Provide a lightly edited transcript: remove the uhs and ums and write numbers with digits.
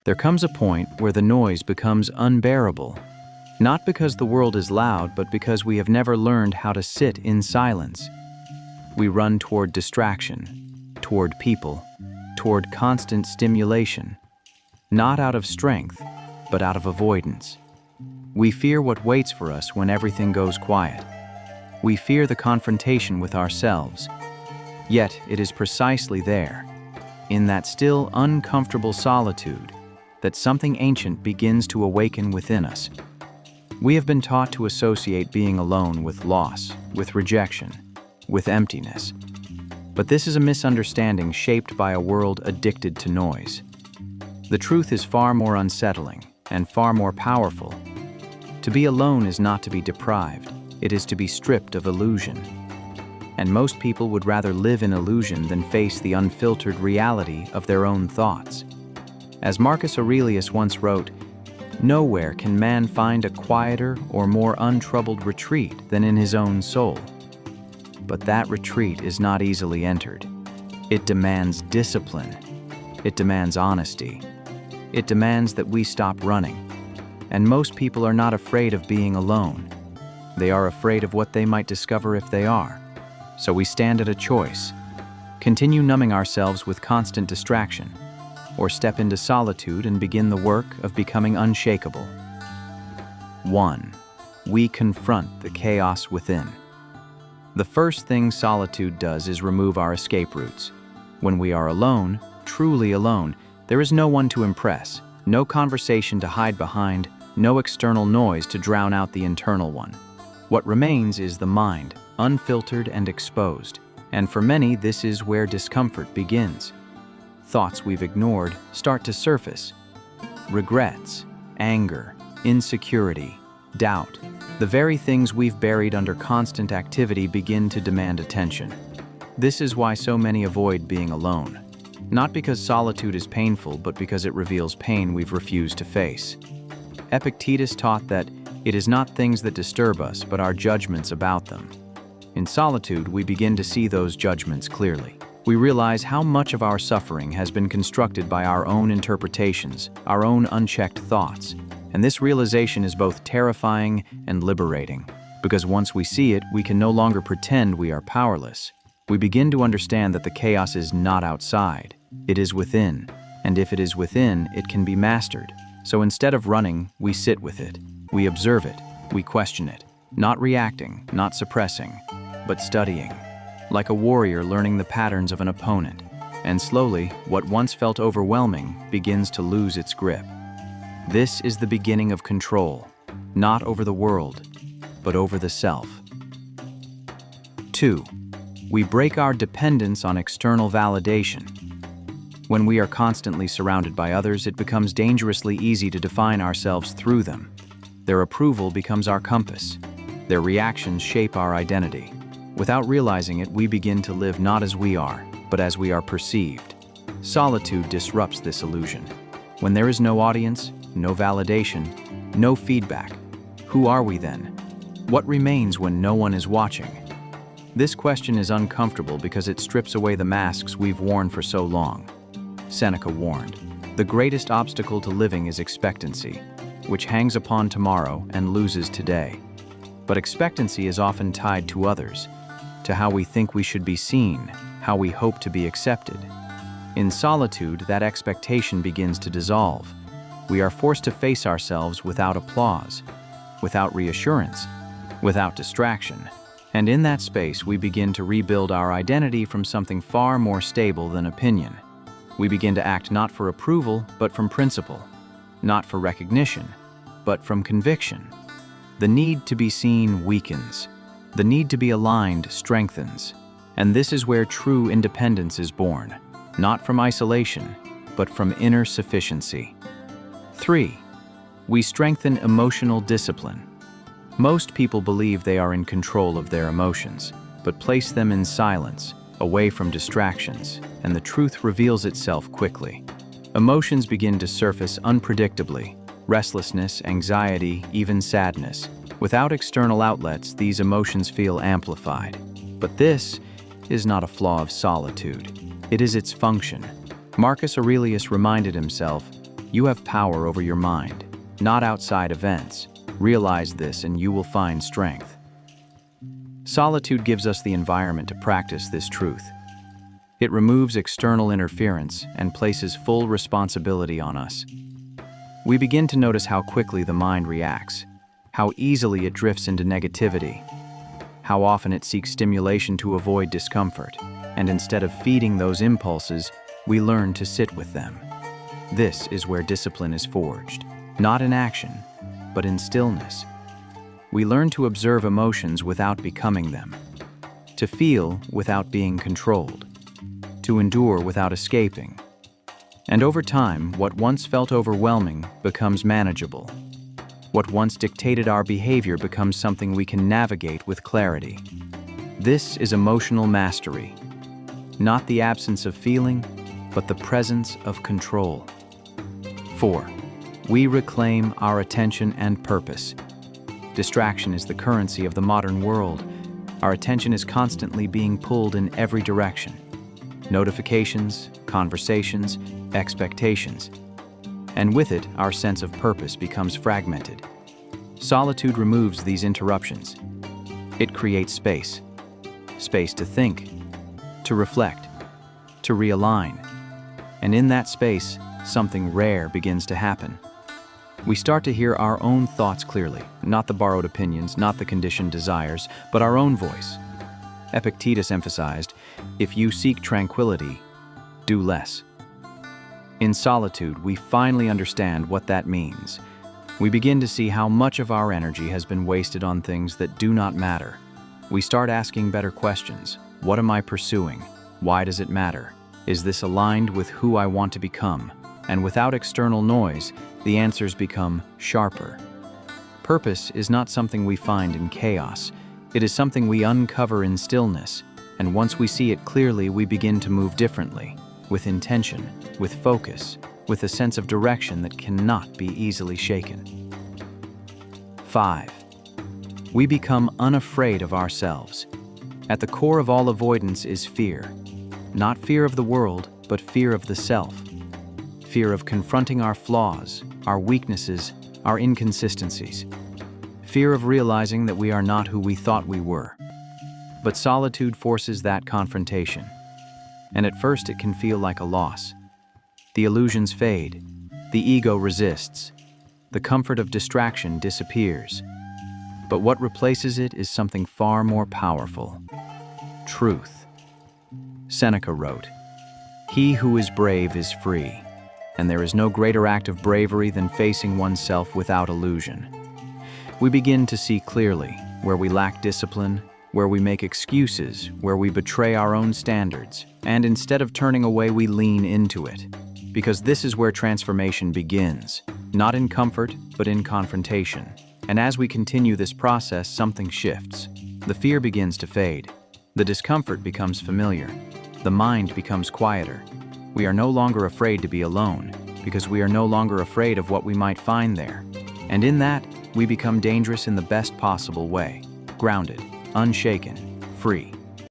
There comes a point where the noise becomes unbearable, not because the world is loud, but because we have never learned how to sit in silence. We run toward distraction, toward people, toward constant stimulation, not out of strength, but out of avoidance. We fear what waits for us when everything goes quiet. We fear the confrontation with ourselves. Yet it is precisely there, in that still uncomfortable solitude, that something ancient begins to awaken within us. We have been taught to associate being alone with loss, with rejection, with emptiness. But this is a misunderstanding shaped by a world addicted to noise. The truth is far more unsettling and far more powerful. To be alone is not to be deprived, it is to be stripped of illusion. And most people would rather live in illusion than face the unfiltered reality of their own thoughts. As Marcus Aurelius once wrote, "Nowhere can man find a quieter or more untroubled retreat than in his own soul." But that retreat is not easily entered. It demands discipline. It demands honesty. It demands that we stop running. And most people are not afraid of being alone. They are afraid of what they might discover if they are. So we stand at a choice: continue numbing ourselves with constant distraction, or step into solitude and begin the work of becoming unshakable. 1. We confront the chaos within. The first thing solitude does is remove our escape routes. When we are alone, truly alone, there is no one to impress, no conversation to hide behind, no external noise to drown out the internal one. What remains is the mind, unfiltered and exposed. And for many, this is where discomfort begins. Thoughts we've ignored start to surface. Regrets, anger, insecurity, doubt. The very things we've buried under constant activity begin to demand attention. This is why so many avoid being alone. Not because solitude is painful, but because it reveals pain we've refused to face. Epictetus taught that it is not things that disturb us, but our judgments about them. In solitude, we begin to see those judgments clearly. We realize how much of our suffering has been constructed by our own interpretations, our own unchecked thoughts. And this realization is both terrifying and liberating, because once we see it, we can no longer pretend we are powerless. We begin to understand that the chaos is not outside, it is within. And if it is within, it can be mastered. So instead of running, we sit with it. We observe it, we question it, not reacting, not suppressing, but studying. Like a warrior learning the patterns of an opponent. And slowly, what once felt overwhelming begins to lose its grip. This is the beginning of control, not over the world, but over the self. 2. We break our dependence on external validation. When we are constantly surrounded by others, it becomes dangerously easy to define ourselves through them. Their approval becomes our compass. Their reactions shape our identity. Without realizing it, we begin to live not as we are, but as we are perceived. Solitude disrupts this illusion. When there is no audience, no validation, no feedback, who are we then? What remains when no one is watching? This question is uncomfortable because it strips away the masks we've worn for so long. Seneca warned, "The greatest obstacle to living is expectancy, which hangs upon tomorrow and loses today." But expectancy is often tied to others, to how we think we should be seen, how we hope to be accepted. In solitude, that expectation begins to dissolve. We are forced to face ourselves without applause, without reassurance, without distraction. And in that space, we begin to rebuild our identity from something far more stable than opinion. We begin to act not for approval, but from principle, not for recognition, but from conviction. The need to be seen weakens. The need to be aligned strengthens. And this is where true independence is born, not from isolation, but from inner sufficiency. 3. We strengthen emotional discipline. Most people believe they are in control of their emotions, but place them in silence, away from distractions, and the truth reveals itself quickly. Emotions begin to surface unpredictably: restlessness, anxiety, even sadness. Without external outlets, these emotions feel amplified. But this is not a flaw of solitude. It is its function. Marcus Aurelius reminded himself, You have power over your mind, not outside events. Realize this and you will find strength. Solitude gives us the environment to practice this truth. It removes external interference and places full responsibility on us. We begin to notice how quickly the mind reacts, how easily it drifts into negativity, how often it seeks stimulation to avoid discomfort, and instead of feeding those impulses, we learn to sit with them. This is where discipline is forged, not in action, but in stillness. We learn to observe emotions without becoming them, to feel without being controlled, to endure without escaping. And over time, what once felt overwhelming becomes manageable. What once dictated our behavior becomes something we can navigate with clarity. This is emotional mastery, not the absence of feeling, but the presence of control. 4. We reclaim our attention and purpose. Distraction is the currency of the modern world. Our attention is constantly being pulled in every direction. Notifications, conversations, expectations. And with it, our sense of purpose becomes fragmented. Solitude removes these interruptions. It creates space. Space to think, to reflect, to realign. And in that space, something rare begins to happen. We start to hear our own thoughts clearly, not the borrowed opinions, not the conditioned desires, but our own voice. Epictetus emphasized, if you seek tranquility, do less. In solitude, we finally understand what that means. We begin to see how much of our energy has been wasted on things that do not matter. We start asking better questions. What am I pursuing? Why does it matter? Is this aligned with who I want to become? And without external noise, the answers become sharper. Purpose is not something we find in chaos. It is something we uncover in stillness. And once we see it clearly, we begin to move differently, with intention, with focus, with a sense of direction that cannot be easily shaken. 5. We become unafraid of ourselves. At the core of all avoidance is fear. Not fear of the world, but fear of the self. Fear of confronting our flaws, our weaknesses, our inconsistencies. Fear of realizing that we are not who we thought we were. But solitude forces that confrontation. And at first it can feel like a loss. The illusions fade. The ego resists. The comfort of distraction disappears. But what replaces it is something far more powerful. Truth. Seneca wrote, "He who is brave is free, and there is no greater act of bravery than facing oneself without illusion." We begin to see clearly where we lack discipline, where we make excuses, where we betray our own standards, and instead of turning away, we lean into it. Because this is where transformation begins, not in comfort, but in confrontation. And as we continue this process, something shifts. The fear begins to fade. The discomfort becomes familiar. The mind becomes quieter. We are no longer afraid to be alone, because we are no longer afraid of what we might find there. And in that, we become dangerous in the best possible way, grounded, unshaken, free.